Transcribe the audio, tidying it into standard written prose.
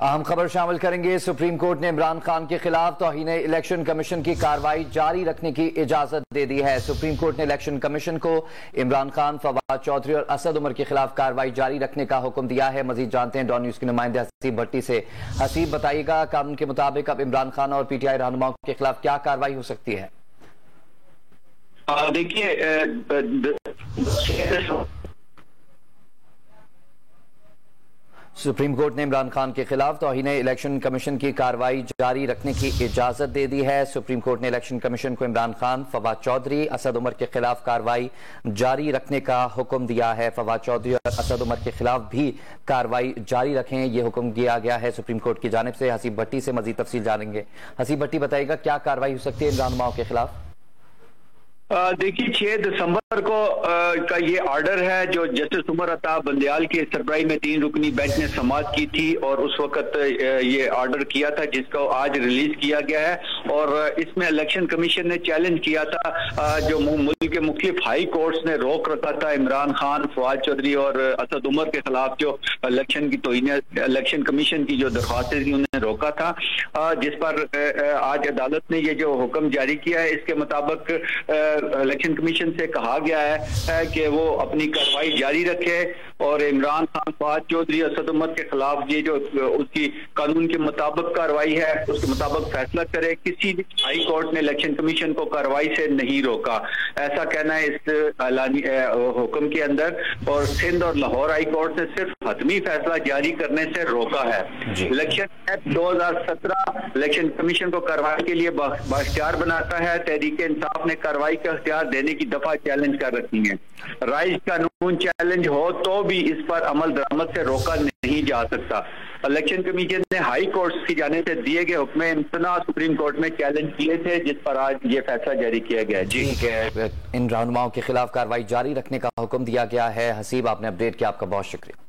अहम खबर शामिल करेंगे। सुप्रीम कोर्ट ने इमरान खान के खिलाफ तौहीन इलेक्शन कमीशन की कार्रवाई जारी रखने की इजाजत दे दी है। सुप्रीम कोर्ट ने इलेक्शन कमीशन को इमरान खान, फवाद चौधरी और असद उमर के खिलाफ कार्रवाई जारी रखने का हुक्म दिया है। मजीद जानते हैं डॉन न्यूज के नुमाइंदे हसीब भट्टी से। हसीब, बताइएगा कानून के मुताबिक अब इमरान खान और पीटीआई रहनुमाओं के खिलाफ क्या कार्रवाई हो सकती है? देखिए, सुप्रीम कोर्ट ने इमरान खान के खिलाफ तौहीन इलेक्शन कमीशन की कार्रवाई जारी रखने की इजाजत दे दी है। सुप्रीम कोर्ट ने इलेक्शन कमीशन को इमरान खान, फवाद चौधरी, असद उमर के खिलाफ कार्रवाई जारी रखने का हुक्म दिया है। फवाद चौधरी और असद उमर के खिलाफ भी कार्रवाई जारी रखें, यह हुक्म दिया गया है सुप्रीम कोर्ट की जानिब से। हसीब भट्टी से मजीद तफसील जानेंगे। हसीब भट्टी, बताइएगा क्या कार्रवाई हो सकती है इमरान माओ के खिलाफ? देखिए, 6 दिसंबर को का ये ऑर्डर है जो जस्टिस उमर अता बंदयाल की सरबराही में 3 रुकनी बेंच ने समाअत की थी और उस वक्त ये ऑर्डर किया था, जिसको आज रिलीज किया गया है। और इसमें इलेक्शन कमीशन ने चैलेंज किया था जो मुल्क के मुख्तलिफ हाई कोर्ट्स ने रोक रखा था इमरान खान, फवाद चौधरी और असद उमर के खिलाफ जो इलेक्शन की तौहीन इलेक्शन कमीशन की जो दरख्वास्तें थी उन्हें रोका था, जिस पर आज अदालत ने ये जो हुक्म जारी किया है। इसके मुताबिक इलेक्शन कमीशन से कहा गया है कि वो अपनी कार्रवाई जारी रखे और इमरान खान, फवाद चौधरी, असद उमर के खिलाफ ये जो उसकी कानून के मुताबिक कार्रवाई है उसके मुताबिक फैसला करे। किसी भी हाई कोर्ट ने इलेक्शन कमीशन को कार्रवाई से नहीं रोका, ऐसा कहना है इस ऐलानी हुक्म के अंदर। और सिंध और लाहौर हाई कोर्ट ने सिर्फ हतमी फैसला जारी करने से रोका है। इलेक्शन एक्ट 2017 इलेक्शन कमीशन को कार्रवाई के लिए बाख्तियार बनाता है। तहरीक इंसाफ ने कार्रवाई का इख्तियार देने की दफा चैलेंज कर रखी है। राइज कानून चैलेंज हो तो भी इस पर अमल दरामद से रोका नहीं जा सकता। इलेक्शन कमीशन ने हाई कोर्ट की जानिब से दिए गए हुक्म इम्तना सुप्रीम कोर्ट में चैलेंज किए थे, जिस पर आज ये फैसला जारी किया गया। जी ठीक है, इन रहनुमाओं के खिलाफ कार्रवाई जारी रखने का हुक्म दिया गया है। हसीब, आपने अपडेट किया, आपका बहुत शुक्रिया।